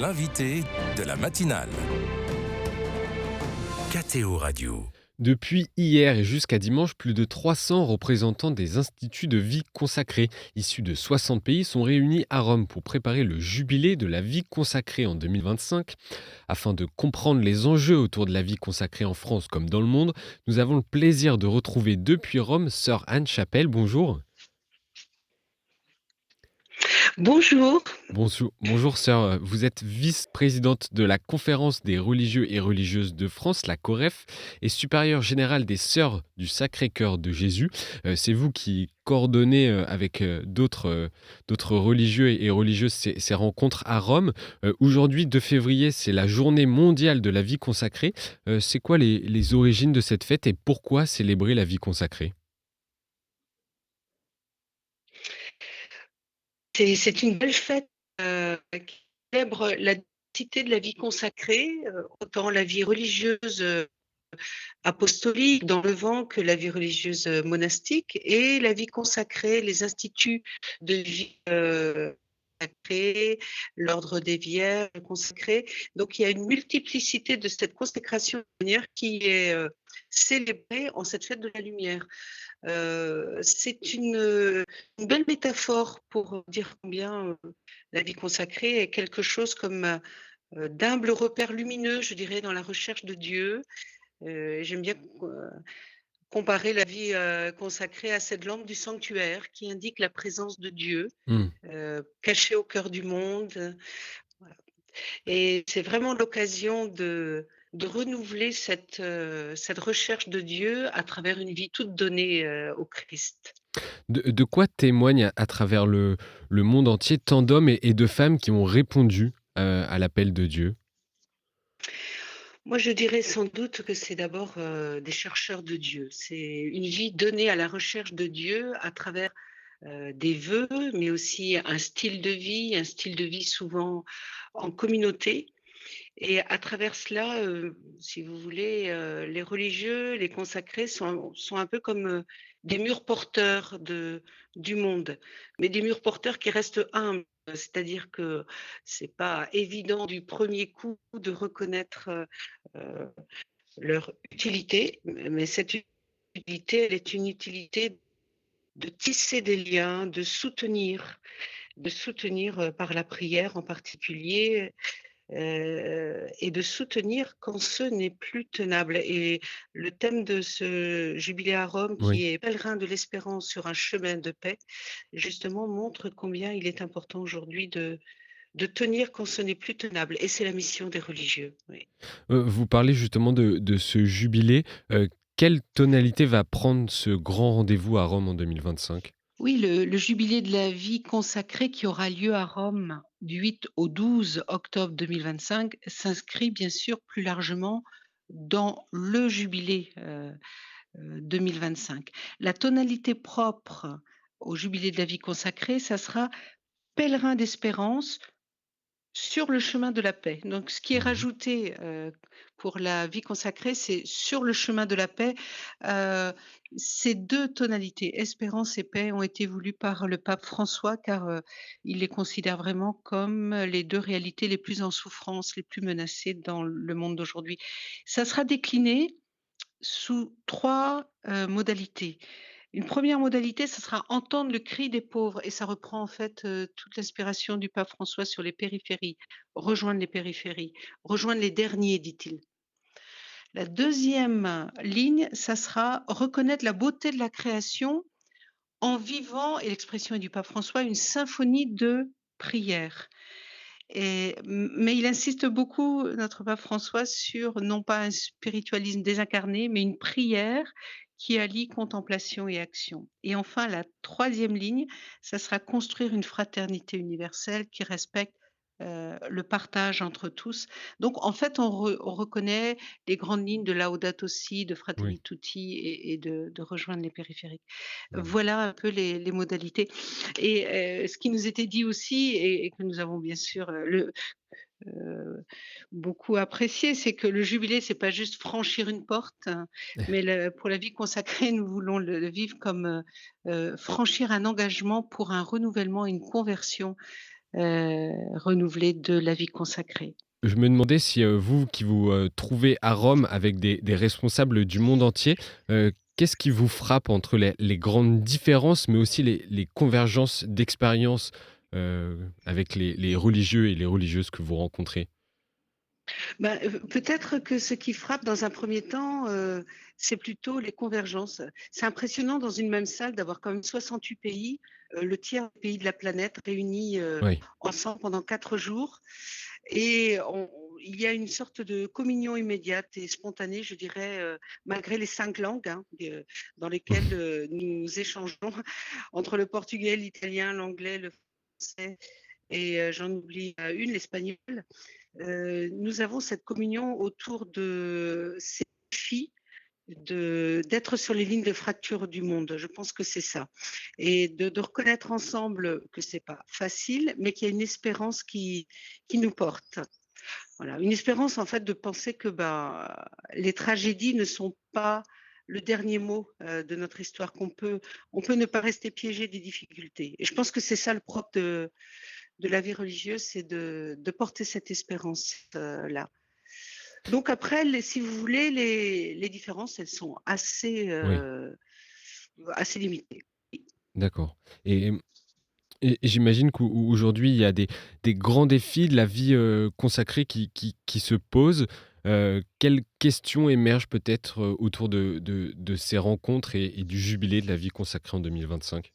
l'invité de la matinale. KTO Radio. Depuis hier et jusqu'à dimanche, plus de 300 représentants des instituts de vie consacrés, issus de 60 pays, sont réunis à Rome pour préparer le jubilé de la vie consacrée en 2025. Afin de comprendre les enjeux autour de la vie consacrée en France comme dans le monde, nous avons le plaisir de retrouver depuis Rome sœur Anne Chapelle. Bonjour. Bonjour. Bonjour sœur, vous êtes vice-présidente de la Conférence des religieux et religieuses de France, la COREF, et supérieure générale des Sœurs du Sacré-Cœur de Jésus. C'est vous qui coordonnez avec d'autres religieux et religieuses ces rencontres à Rome. Aujourd'hui, 2 février, c'est la journée mondiale de la vie consacrée. C'est quoi les origines de cette fête et pourquoi célébrer la vie consacrée ? C'est une belle fête qui célèbre la diversité de la vie consacrée, autant la vie religieuse apostolique dans le vent que la vie religieuse monastique et la vie consacrée, les instituts de vie consacrée, l'ordre des Vierges consacré. Donc il y a une multiplicité de cette consécration lumière qui est célébrée en cette fête de la lumière. C'est une belle métaphore pour dire combien la vie consacrée est quelque chose comme d'humble repère lumineux, je dirais, dans la recherche de Dieu. J'aime bien comparer la vie consacrée à cette lampe du sanctuaire qui indique la présence de Dieu cachée au cœur du monde. Voilà. Et c'est vraiment l'occasion de renouveler cette recherche de Dieu à travers une vie toute donnée au Christ. De quoi témoignent à travers le monde entier tant d'hommes et de femmes qui ont répondu à l'appel de Dieu ? Moi, je dirais sans doute que c'est d'abord des chercheurs de Dieu. C'est une vie donnée à la recherche de Dieu à travers des vœux, mais aussi un style de vie souvent en communauté. Et à travers cela, si vous voulez, les religieux, les consacrés sont un peu comme des murs porteurs du monde, mais des murs porteurs qui restent humbles. C'est-à-dire que c'est pas évident du premier coup de reconnaître euh, leur utilité, mais cette utilité, elle est une utilité de tisser des liens, de soutenir par la prière en particulier, et de soutenir quand ce n'est plus tenable. Et le thème de ce jubilé à Rome, Oui. qui est pèlerin de l'espérance sur un chemin de paix, justement montre combien il est important aujourd'hui de tenir quand ce n'est plus tenable. Et c'est la mission des religieux. Oui. Vous parlez justement de ce jubilé. Quelle tonalité va prendre ce grand rendez-vous à Rome en 2025 ? Oui, le jubilé de la vie consacrée qui aura lieu à Rome du 8 au 12 octobre 2025 s'inscrit bien sûr plus largement dans le jubilé 2025. La tonalité propre au jubilé de la vie consacrée, ça sera pèlerin d'espérance sur le chemin de la paix. Donc ce qui est Mmh. rajouté, pour la vie consacrée, c'est sur le chemin de la paix. Heu, Ces 2 tonalités, espérance et paix, ont été voulues par le pape François car, il les considère vraiment comme les 2 réalités les plus en souffrance, les plus menacées dans le monde d'aujourd'hui. Ça sera décliné sous 3 modalités. Une première modalité, ce sera entendre le cri des pauvres et ça reprend en fait, toute l'inspiration du pape François sur les périphéries. Rejoindre les périphéries, rejoindre les derniers, dit-il. La deuxième ligne, ça sera reconnaître la beauté de la création en vivant, et l'expression est du pape François, une symphonie de prière. Mais il insiste beaucoup, notre pape François, sur non pas un spiritualisme désincarné, mais une prière qui allie contemplation et action. Et enfin, la troisième ligne, ça sera construire une fraternité universelle qui respecte le partage entre tous. Donc, en fait, on reconnaît les grandes lignes de Laudato Si, de Fratelli Oui. Tutti et de rejoindre les périphériques. Mmh. Voilà un peu les modalités. Et ce qui nous était dit aussi et que nous avons bien sûr, heu, beaucoup apprécié, c'est que le jubilé, c'est pas juste franchir une porte, hein, mais pour la vie consacrée, nous voulons le vivre comme, franchir un engagement pour un renouvellement, une conversion, renouvelée de la vie consacrée. Je me demandais si, vous qui vous, trouvez à Rome avec des responsables du monde entier, qu'est-ce qui vous frappe entre les grandes différences, mais aussi les convergences d'expériences, avec les religieux et les religieuses que vous rencontrez? Peut-être que ce qui frappe dans un premier temps, c'est plutôt les convergences. C'est impressionnant dans une même salle d'avoir quand même 68 pays, le tiers des pays de la planète réunis, Oui. ensemble pendant 4 jours et il y a une sorte de communion immédiate et spontanée, je dirais, malgré les 5 langues, hein, dans lesquelles, nous échangeons entre le portugais, l'italien, l'anglais, le français et j'en oublie, une, l'espagnol. Nous avons cette communion autour de ces défis d'être sur les lignes de fracture du monde. Je pense que c'est ça et de reconnaître ensemble que c'est pas facile, mais qu'il y a une espérance qui nous porte. Voilà, une espérance en fait de penser que, les tragédies ne sont pas le dernier mot, de notre histoire, on peut ne pas rester piégé des difficultés et je pense que c'est ça le propre de la vie religieuse, c'est de porter cette espérance, là. Donc après, si vous voulez, les différences, elles sont Oui, assez limitées. d'accord. Et j'imagine qu'aujourd'hui, il y a des grands défis de la vie, consacrée qui se posent. Quelles questions émergent peut-être, autour de ces rencontres et du jubilé de la vie consacrée en 2025?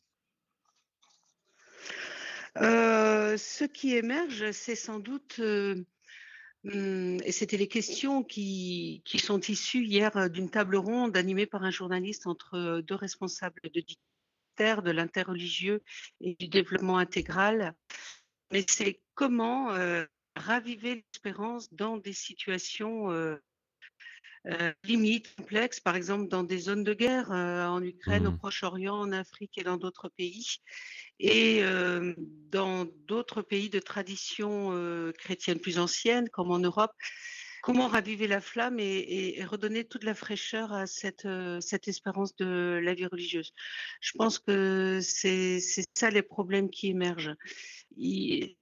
Ce qui émerge, c'est sans doute, et c'était les questions qui sont issues hier, d'une table ronde animée par un journaliste entre, 2 responsables de DITER, de l'interreligieux et du développement intégral. Mais c'est comment, raviver l'espérance dans des situations, limites, complexes, par exemple dans des zones de guerre, en Ukraine, au Mmh. Proche-Orient, en Afrique et dans d'autres pays et dans d'autres pays de tradition, chrétienne plus ancienne comme en Europe. Comment raviver la flamme et redonner toute la fraîcheur à cette espérance de la vie religieuse? Je pense que c'est ça les problèmes qui émergent.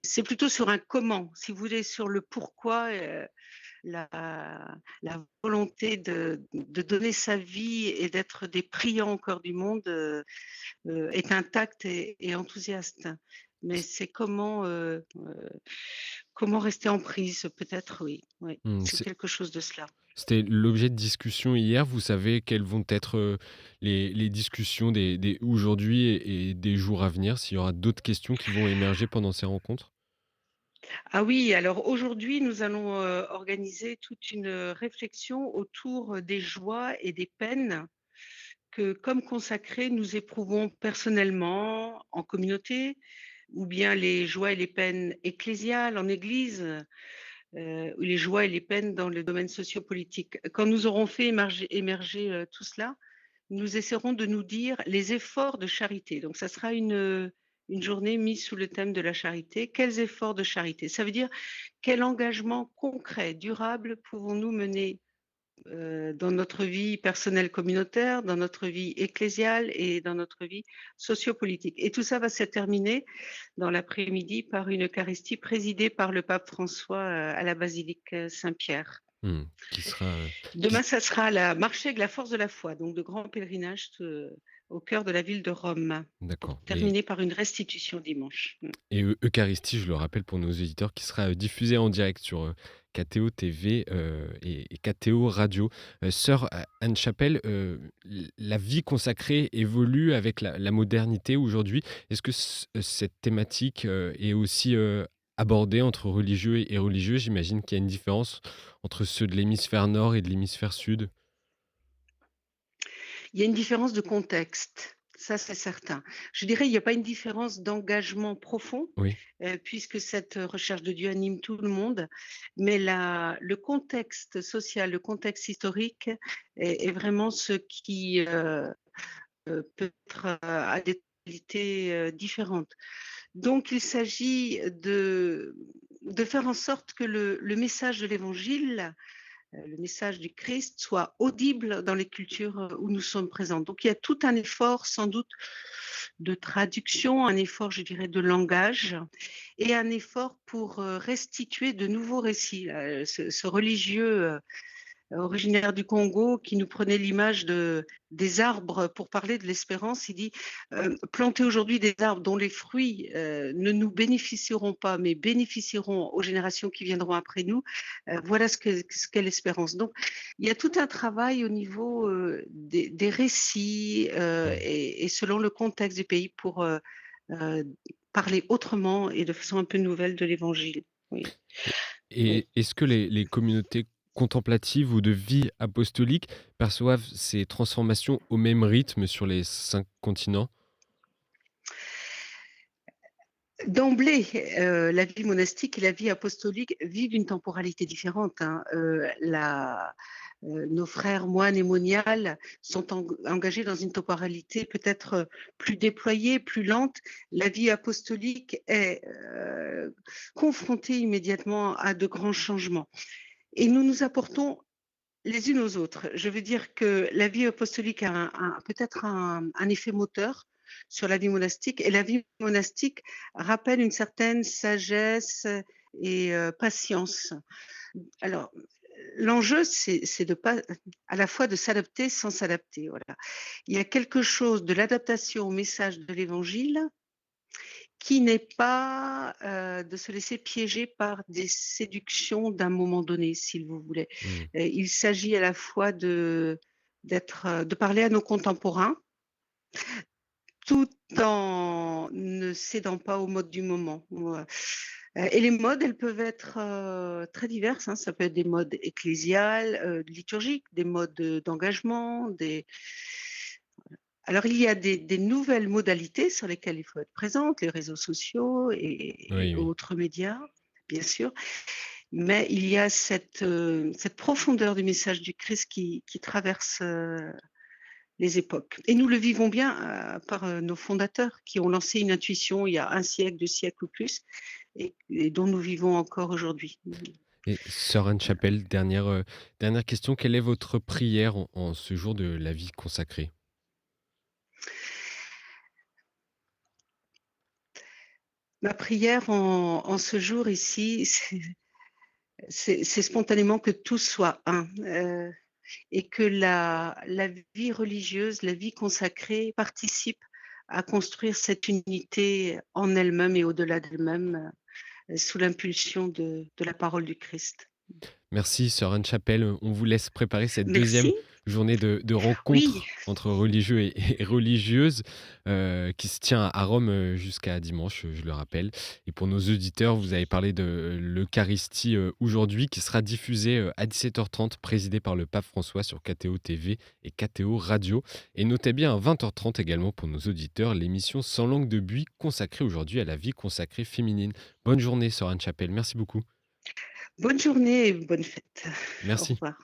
C'est plutôt sur un comment, si vous voulez, sur le pourquoi, la la volonté de donner sa vie et d'être des priants au cœur du monde, est intacte et enthousiaste. Mais c'est comment rester en prise peut-être, oui, oui, Mmh, c'est quelque chose de cela. c'était l'objet de discussion hier. Vous savez quelles vont être, les discussions des aujourd'hui et des jours à venir? S'il y aura d'autres questions qui vont émerger pendant ces rencontres? Ah oui, alors aujourd'hui, nous allons, organiser toute une, réflexion autour, des joies et des peines que, comme consacrés, nous éprouvons personnellement, en communauté, ou bien les joies et les peines ecclésiales, en église, ou les joies et les peines dans le domaine sociopolitique. Quand nous aurons fait émerger, tout cela, nous essaierons de nous dire les efforts de charité. Donc ça sera une journée mise sous le thème de la charité. Quels efforts de charité? Ça veut dire quel engagement concret, durable pouvons-nous mener, dans notre vie personnelle communautaire, dans notre vie ecclésiale et dans notre vie sociopolitique. Et tout ça va se terminer dans l'après-midi par une Eucharistie présidée par le pape François, à la basilique, Saint-Pierre. Mmh, qui sera, Demain, ça sera la marché avec la force de la foi, donc de grands pèlerinages, au cœur de la ville de Rome, pour d'accord. terminer par une restitution dimanche. Et Eucharistie, je le rappelle pour nos auditeurs, qui sera, diffusée en direct sur, KTO TV, et KTO Radio. Sœur Anne Chapelle, la vie consacrée évolue avec la modernité aujourd'hui. Est-ce que cette thématique, est aussi, abordée entre religieux et religieux? J'imagine qu'il y a une différence entre ceux de l'hémisphère nord et de l'hémisphère sud? Il y a une différence de contexte, ça c'est certain. Je dirais, il n'y a pas une différence d'engagement profond, Oui. puisque cette recherche de Dieu anime tout le monde, mais le contexte social, le contexte historique est vraiment ce qui, peut-être, a des tonalités, différentes. Donc il s'agit de faire en sorte que le message de l'Évangile, le message du Christ soit audible dans les cultures, où nous sommes présents. Donc il y a tout un effort sans doute de traduction, un effort, je dirais, de langage et un effort pour, restituer de nouveaux récits. Ce religieux, originaire du Congo qui nous prenait l'image des arbres pour parler de l'espérance. Il dit, «Planter aujourd'hui des arbres dont les fruits, ne nous bénéficieront pas, mais bénéficieront aux générations qui viendront après nous, voilà ce qu'est l'espérance». Donc il y a tout un travail au niveau, des récits, Mmh. et selon le contexte du pays pour, heu, parler autrement et de façon un peu nouvelle de l'Évangile. Oui, Et oui. et est-ce que les communautés contemplatives ou de vie apostolique perçoivent ces transformations au même rythme sur les 5 continents? D'emblée, la vie monastique et la vie apostolique vivent une temporalité différente, hein. Nos frères moines et moniales sont engagés dans une temporalité peut-être, plus déployée, plus lente. La vie apostolique est, confrontée immédiatement à de grands changements et nous nous apportons les unes aux autres. Je veux dire que la vie apostolique a peut-être un effet moteur sur la vie monastique et la vie monastique rappelle une certaine sagesse et patience. Alors, l'enjeu, c'est de pas à la fois de s'adapter sans s'adapter, voilà. Il y a quelque chose de l'adaptation au message de l'Évangile qui n'est pas, de se laisser piéger par des séductions d'un moment donné, si vous voulez. Mmh. Il s'agit à la fois de parler à nos contemporains, tout en ne cédant pas aux modes du moment. Et les modes, elles peuvent être, très diverses, hein. Ça peut être des modes ecclésiales, liturgiques, des modes, d'engagement, des alors il y a des nouvelles modalités sur lesquelles il faut être présente, les réseaux sociaux et Oui, oui. autres médias, bien sûr. Mais il y a cette profondeur du message du Christ qui traverse, les époques. Et nous le vivons bien, par, nos fondateurs qui ont lancé une intuition il y a un siècle, 2 siècles ou plus et dont nous vivons encore aujourd'hui. Et sœur Anne Chapelle, dernière question, quelle est votre prière en ce jour de la vie consacrée? Ma prière en ce jour ici, c'est spontanément que tout soit un, et que la vie religieuse, la vie consacrée participe à construire cette unité en elle-même et au-delà d'elle-même, sous l'impulsion de la parole du Christ. Merci sœur Anne Chapelle, on vous laisse préparer cette deuxième Merci. journée de Oui, rencontre entre religieux et religieuses, qui se tient à Rome, jusqu'à dimanche, je le rappelle. Et pour nos auditeurs, vous avez parlé de l'Eucharistie, aujourd'hui, qui sera diffusée, à 17h30, présidée par le pape François sur KTO TV et KTO Radio. Et notez bien à 20h30 également pour nos auditeurs, l'émission Sans langue de buis consacrée aujourd'hui à la vie consacrée féminine. Bonne journée sœur Anne Chapelle, merci beaucoup. bonne journée et bonne fête. Au Merci. revoir.